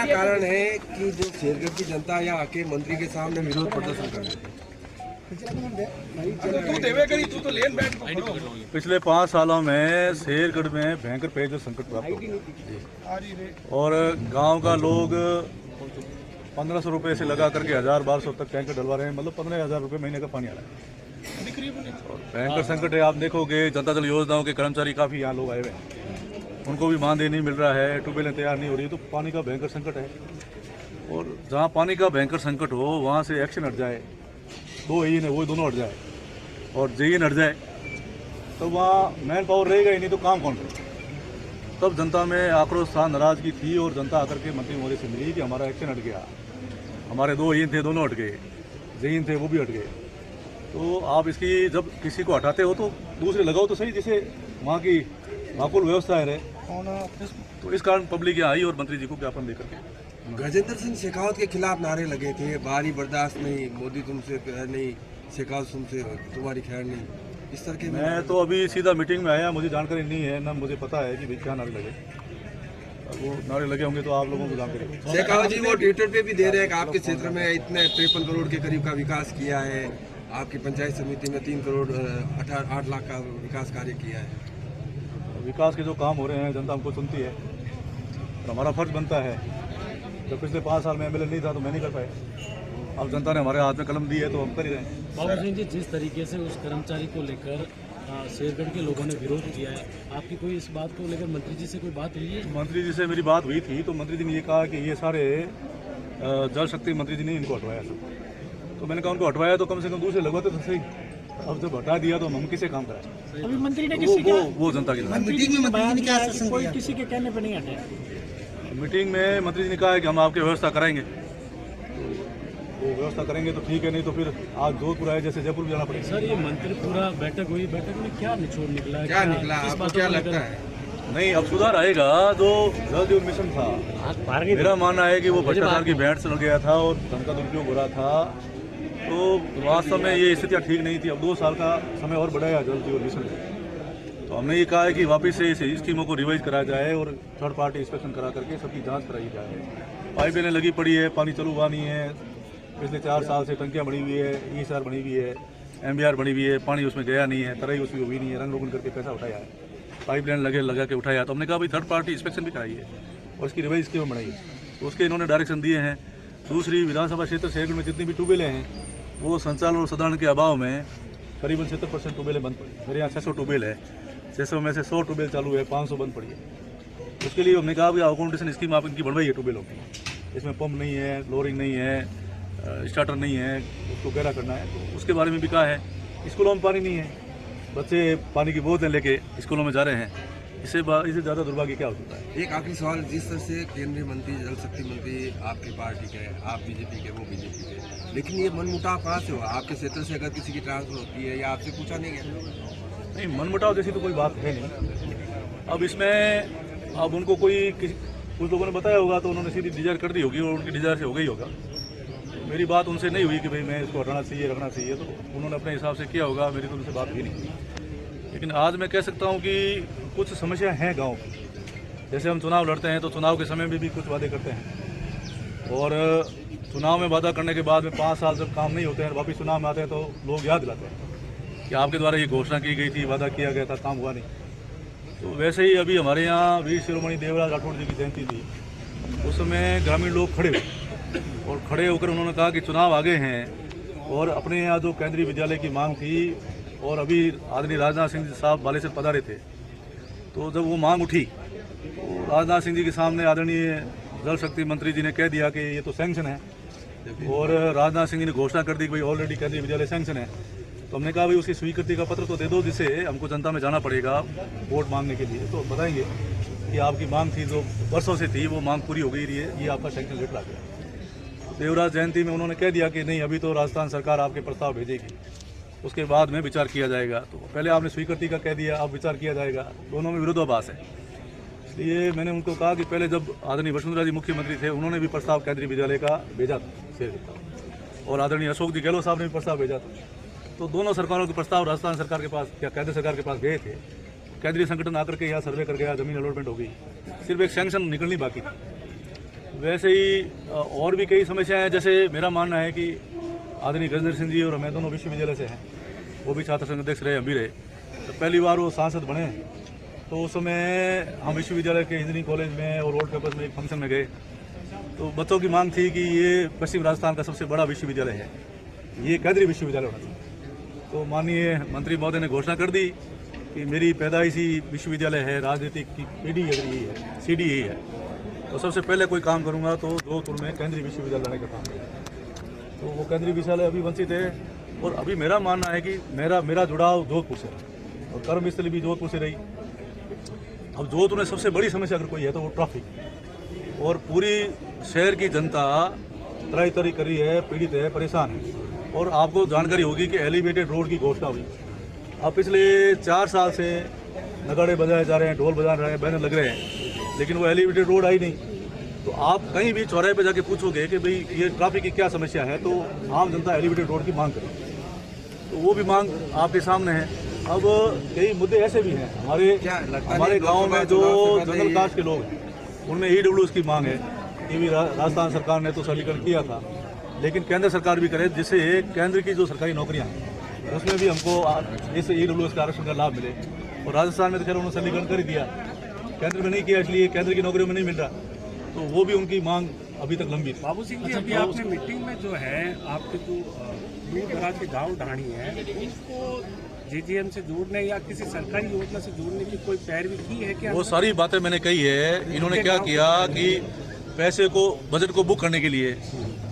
कारण है कि जो शेरगढ़ की जनता यहाँ आके मंत्री के सामने विरोध प्रदर्शन कर रही है? पिछले 5 सालों में शेरगढ़ में भयंकर पेयजल संकट प्राप्त हो गया और गांव का लोग 1500 रुपये से लगा करके 1000-1200 तक टैंकर डलवा रहे हैं, मतलब 15,000 रुपये महीने का पानी आ रहा है। और भयंकर संकट है। आप देखोगे जनता दल योजनाओं के कर्मचारी काफ़ी यहाँ लोग आए हुए हैं, उनको भी मानदेय नहीं मिल रहा है, ट्यूबवेलें तैयार नहीं हो रही, तो पानी का भयंकर संकट है। और जहाँ पानी का भयंकर संकट हो वहाँ से एक्शन हट जाए, दो ही ने वो दोनों हट जाए और जेईन हट जाए, तो वहाँ मैन पावर रहेगा ही नहीं, तो काम कौन करेगा? तब जनता में आक्रोश था, नाराजगी थी और जनता आकर के मंत्री महोदय से मिली कि हमारा एक्शन हट गया, हमारे दो हीन थे दोनों हट गए, जेईन थे वो भी हट गए। तो आप इसकी जब किसी को हटाते हो तो दूसरे लगाओ तो सही, जिसे वहाँ की माकूल व्यवस्था है। तो इस कारण पब्लिक यहाँ आई और मंत्री जी को ज्ञापन देकर के गजेंद्र सिंह शेखावत के खिलाफ नारे लगे थे, बारी बर्दाश्त नहीं, मोदी तुमसे खैर नहीं, शेखावत तुमसे तुम्हारी खैर नहीं, इस तरह के। मैं तो अभी सीधा मीटिंग में आया, मुझे जानकारी नहीं है, ना मुझे पता है कि क्या नारे लगे। वो नारे लगे होंगे तो आप लोगों को जानकारी। शेखावत जी वो ट्विटर पे भी दे रहे हैं कि आपके क्षेत्र में इतने 53 करोड़ के करीब का विकास किया है, आपकी पंचायत समिति में 3 करोड़ 8 लाख का विकास कार्य किया है। विकास के जो काम हो रहे हैं जनता हमको सुनती है और हमारा फर्ज बनता है। जब पिछले 5 साल में एमएलए नहीं था तो मैं नहीं कर पाया, अब जनता ने हमारे हाथ में कलम दी है तो हम कर ही रहे हैं। बाबू सिंह जी, जिस तरीके से उस कर्मचारी को लेकर शेरगढ़ के लोगों ने विरोध किया है, आपकी कोई इस बात को लेकर मंत्री जी से कोई बात हुई है? मंत्री जी से मेरी बात हुई थी तो मंत्री जी ने ये कहा कि ये सारे जल शक्ति मंत्री जी ने इनको हटवाया था। तो मैंने कहा उनको हटवाया तो कम से कम दूसरे लगवाते तो सही, अब जब हटा दिया तो हम किसे काम कराएं? अभी मंत्री ने किसी वो जनता की मीटिंग में बयान किया है कि कोई किसी के कहने पर नहीं हटे। मीटिंग में मंत्री जी ने कहा है कि हम आपकी व्यवस्था कराएंगे, वो व्यवस्था करेंगे तो ठीक है, नहीं तो फिर आज जोधपुर आए जैसे जयपुर भी जाना पड़ेगा। सर, ये मंत्री पूरा बैठक हुई, बैठक में क्या निचोड़ निकला है? क्या निकला आपको क्या लगता है? नहीं, अब सुधार आएगा। जो जल जीवन मिशन था, मेरा मानना है कि वो भ्रष्टाचार की भेंट से लग गया था और धन का दुरुपयोग हो रहा था, तो वास्तव में ये स्थितियाँ ठीक नहीं थी। अब 2 साल का समय और बढ़ाया जल जीवन मिशन में, तो हमने ये कहा है कि वापस से इस स्कीमों को रिवाइज कराया जाए और थर्ड पार्टी इंस्पेक्शन करा करके सबकी जांच कराई जाए। पाइपलाइनें लगी पड़ी है, पानी चालू हुआ नहीं है, पिछले 4 साल से टंकियाँ बनी हुई है, ईएसआर बनी हुई है, एमबीआर बनी हुई है, पानी उसमें गया नहीं है, तराई उसमें हुई नहीं है, रंग रोगन करके पैसा उठाया है, पाइपलाइन लगा के उठाया। तो हमने कहा भाई थर्ड पार्टी इंस्पेक्शन भी कराई है और उसकी रिवाइज स्कीम बनाई है, तो उसके इन्होंने डायरेक्शन दिए हैं। दूसरी, विधानसभा क्षेत्र शेरगढ़ में जितनी भी ट्यूबवेलें हैं वो संचालन और सदारण के अभाव में करीबन 70% ट्यूबवेलें बंद पड़ी। मेरे यहाँ 600 ट्यूबवेल है, 600 में से 100 ट्यूबवेल चालू है, 500 बंद पड़ी है। उसके लिए हमने कहा कि अकाउंटेशन स्कीम आप इनकी बढ़वाई है ट्यूबवेलों की, इसमें पंप नहीं है, फ्लोरिंग नहीं है, स्टार्टर नहीं है, उसको गहरा करना है। तो उसके बारे में भी कहा है। स्कूलों में पानी नहीं है, बच्चे पानी की बोतलें लेके स्कूलों में जा रहे हैं, इससे ज़्यादा दुर्भाग्य क्या हो सकता है? एक आखिरी सवाल, जिस तरह से केंद्रीय मंत्री, जल शक्ति मंत्री आपकी पार्टी के, आप बीजेपी के, वो बीजेपी के, लेकिन ये मनमुटाव कहाँ से हुआ? आपके क्षेत्र से अगर किसी की ट्रांसफर होती है या आपसे पूछा नहीं गया? नहीं, मनमुटाव जैसी तो कोई बात है नहीं। अब इसमें अब उनको कुछ लोगों ने बताया होगा तो उन्होंने सीधी डिजायर कर दी होगी और उनकी डिजायर से हो गई होगा। मेरी बात उनसे नहीं हुई कि भाई मैं इसको हटाना चाहिए, रखना चाहिए, तो उन्होंने अपने हिसाब से किया होगा, मेरी तो उनसे बात हुई नहीं। लेकिन आज मैं कह सकता हूँ कि कुछ समस्या हैं गाँव की। जैसे हम चुनाव लड़ते हैं तो चुनाव के समय में भी कुछ वादे करते हैं और चुनाव में वादा करने के बाद में 5 साल जब काम नहीं होते हैं, वापस चुनाव में आते हैं तो लोग याद दिलाते हैं कि आपके द्वारा ये घोषणा की गई थी, वादा किया गया था, काम हुआ नहीं। तो वैसे ही अभी हमारे यहाँ वीर शिरोमणि देवराज राठौड़ जी की जयंती थी, उस समय ग्रामीण लोग खड़े हुए और खड़े होकर उन्होंने कहा कि चुनाव आगे हैं और अपने यहाँ जो केंद्रीय विद्यालय की मांग थी और अभी आदरणीय राजनाथ सिंह साहब बालेसर पधारे थे, तो जब वो मांग उठी तो राजनाथ सिंह जी के सामने आदरणीय जल शक्ति मंत्री जी ने कह दिया कि ये तो सैंक्शन है और राजनाथ सिंह जी ने घोषणा कर दी कि भाई ऑलरेडी केंद्रीय विद्यालय सैंक्शन है। तो हमने कहा भाई उसकी स्वीकृति का पत्र तो दे दो, जिससे हमको जनता में जाना पड़ेगा वोट मांगने के लिए, तो बताएंगे कि आपकी मांग थी जो वर्षों से थी वो मांग पूरी हो गई रही है, ये आपका सैंक्शन लेटर आ गया। देवराज जयंती में उन्होंने कह दिया कि नहीं, अभी तो राजस्थान सरकार आपके प्रस्ताव भेजेगी, उसके बाद में विचार किया जाएगा। तो पहले आपने स्वीकृति का कह दिया, अब विचार किया जाएगा, दोनों में विरोधाभास है। इसलिए मैंने उनको कहा कि पहले जब आदरणीय वसुंधरा जी मुख्यमंत्री थे उन्होंने भी प्रस्ताव केंद्रीय विद्यालय का भेजा था शेरगढ़, और आदरणीय अशोक जी गहलोत साहब ने भी प्रस्ताव भेजा था। तो दोनों सरकारों के प्रस्ताव राजस्थान सरकार के पास या केंद्र सरकार के पास गए थे। केंद्रीय संगठन आकर के यहाँ सर्वे कर गया, जमीन अलॉटमेंट हो गई, सिर्फ एक सैंक्शन निकलनी बाकी थी। वैसे ही और भी कई समस्याएं हैं। जैसे मेरा मानना है कि आदरणीय गजेंद्र सिंह जी और मैं दोनों विश्वविद्यालय से हैं, वो भी छात्र संघ अध्यक्ष रहे, हम भी रहे। तो पहली बार वो सांसद बने तो उस समय हम विश्वविद्यालय के इंजीनियरिंग कॉलेज में और रोड कैंपस में एक फंक्शन में गए, तो बच्चों की मांग थी कि ये पश्चिम राजस्थान का सबसे बड़ा विश्वविद्यालय है, ये केंद्रीय विश्वविद्यालय होना चाहिए। तो माननीय मंत्री महोदय ने घोषणा कर दी कि मेरी पैदाइशी विश्वविद्यालय है, राजनीतिक की पीढ़ी अगर यही है, सीढ़ी यही है, तो सबसे पहले कोई काम करूंगा तो जोधपुर में केंद्रीय विश्वविद्यालय लाने का काम करूँगा। तो वो केंद्रीय विश्वविद्यालय अभी वंचित है। और अभी मेरा मानना है कि मेरा जुड़ाव जोधपुर से और कर्मस्थली भी जोधपुर से रही। अब जोधपुर में सबसे बड़ी समस्या अगर कोई है तो वो ट्रैफिक, और पूरी शहर की जनता त्राही तरी करी है, पीड़ित है, परेशान है। और आपको जानकारी होगी कि एलिवेटेड रोड की घोषणा हुई। अब पिछले 4 साल से नगाड़े बजाए जा रहे हैं, ढोल बजा रहे हैं, बैनर लग रहे हैं, लेकिन वो एलिवेटेड रोड आई नहीं। तो आप कहीं भी चौराहे पे जाके पूछोगे कि भाई ये ट्रैफिक की क्या समस्या है, तो आम जनता एलिवेटेड रोड की मांग करेगी। तो वो भी मांग आपके सामने है। अब कई मुद्दे ऐसे भी हैं हमारे गांव में जो जनरल कास्ट के लोग हैं, उनमें EWS की मांग है। ये भी राजस्थान सरकार ने तो सरलीकरण किया था, लेकिन केंद्र सरकार भी करे जिससे केंद्र की जो सरकारी नौकरियां हैं उसमें भी हमको इस EWS के आरक्षण का लाभ मिले। और राजस्थान में तो खैर उन्होंने सरलीकरण कर ही दिया, केंद्र में नहीं किया, इसलिए केंद्र की नौकरियों में नहीं मिल रहा। तो वो भी उनकी मांग अभी तक लंबी थी। बाबू सिंह जी, अभी आपने मीटिंग में जो है आपके जो दूर दराज के गाँव ढाणी है उसको JJM से जोड़ने या किसी सरकारी योजना से जोड़ने की कोई पैरवी की है क्या? वो सारी बातें मैंने कही है। इन्होंने क्या किया कि पैसे को, बजट को बुक करने के लिए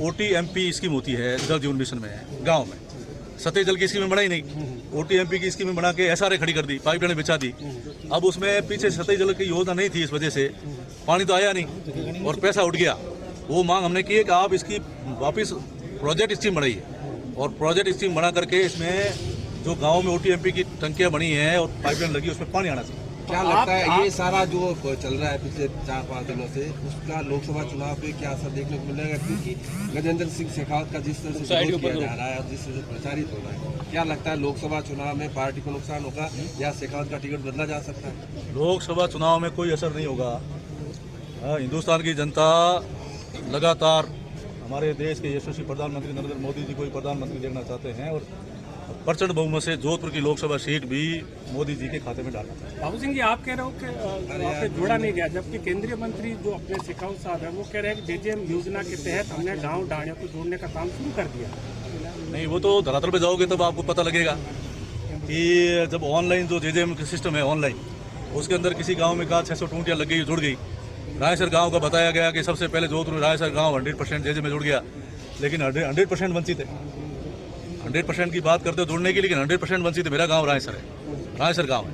OTMP स्कीम होती है जल जीवन मिशन में, गांव में सतही जल की स्कीमें बनाई नहीं, OTMP की स्कीमें बना के SRA खड़ी कर दी, पाइपलाइन बिछा दी। अब उसमें पीछे सतही जल की योजना नहीं थी, इस वजह से पानी तो आया नहीं और पैसा उठ गया। वो मांग हमने की है कि आप इसकी वापस प्रोजेक्ट स्कीम बनाइए, और प्रोजेक्ट स्कीम बना करके इसमें जो गांव में OTMP की टंकियां बनी हैं और पाइपलाइन लगी, उसमें पानी आना चाहिए। क्या लगता है ये सारा जो चल रहा है पिछले 4-5 दिनों से, उसका लोकसभा चुनाव पे क्या असर देखने को मिलेगा? क्योंकि गजेंद्र सिंह शेखावत का जिस तरह से विरोध किया जा रहा है और जिस तरह से प्रचारित हो रहा है, क्या लगता है लोकसभा चुनाव में पार्टी को नुकसान होगा या शेखावत का टिकट बदला जा सकता है? लोकसभा चुनाव में कोई असर नहीं होगा। हिंदुस्तान की जनता लगातार हमारे देश के यशस्वी प्रधानमंत्री नरेंद्र मोदी जी को ही प्रधानमंत्री देखना चाहते हैं, और प्रचंड बहुमत से जोधपुर की लोकसभा सीट भी मोदी जी के खाते में डालना चाहते हैं। बाबू सिंह जी, आप कह रहे हो कि वहाँ पे जोड़ा नहीं गया, जबकि केंद्रीय मंत्री जो अपने शेखावत साहब है वो कह रहे हैं कि JJM योजना के तहत हमने गाँव ढाणियों को जोड़ने का काम शुरू कर दिया। नहीं, वो तो धरातल पे जाओगे तब आपको पता लगेगा कि जब ऑनलाइन जो JJM सिस्टम है ऑनलाइन, उसके अंदर किसी गाँव में कहा 600 टूटियाँ लग गई, जुड़ गई। रायसर गांव का बताया गया कि सबसे पहले जोधपुर रायसर गांव 100% JJM में जुड़ गया, लेकिन 100% वंचित है। 100% की बात करते हो जुड़ने की, लेकिन 100% वंचित है। मेरा गांव रायसर है, रायसर गांव है।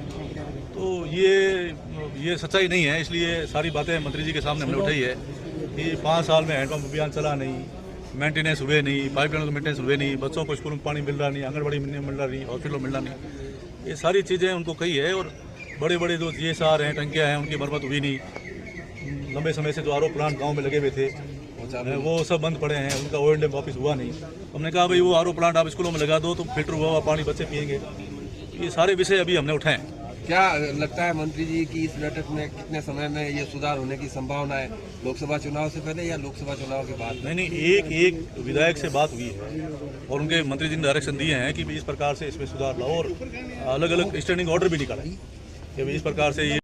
तो ये सच्चाई नहीं है, इसलिए सारी बातें मंत्री जी के सामने हमने उठाई है कि 5 साल में हैंडपम्प अभियान चला नहीं, मेंटेनेंस हुए नहीं, पाइपलाइन का मेंटेनेंस हुए नहीं, बच्चों को स्कूल में पानी मिल रहा नहीं, आंगनबाड़ी में मिल रहा नहीं, हॉस्पिटल में मिल रहा नहीं। ये सारी चीज़ें उनको कही है। और बड़े बड़े जो GSR हैं, टंकियाँ हैं, उनकी मरम्मत हुई नहीं। लंबे समय से जो RO प्लांट गांव में लगे हुए थे वो सब बंद पड़े हैं, उनका O&M वापस हुआ नहीं। हमने कहा भाई वो RO प्लांट आप स्कूलों में लगा दो तो फिल्टर हुआ पानी बच्चे पिएंगे। ये सारे विषय अभी हमने उठाए। क्या लगता है मंत्री जी की इस बैठक में कितने समय में ये सुधार होने की संभावना है? लोकसभा चुनाव से पहले या लोकसभा चुनाव के बाद? नहीं, एक विधायक से बात हुई है और उनके मंत्री जी ने डायरेक्शन दिए हैं कि इस प्रकार से इसमें सुधार लाओ, और अलग अलग स्टैंडिंग ऑर्डर भी निकाला कि इस प्रकार से ये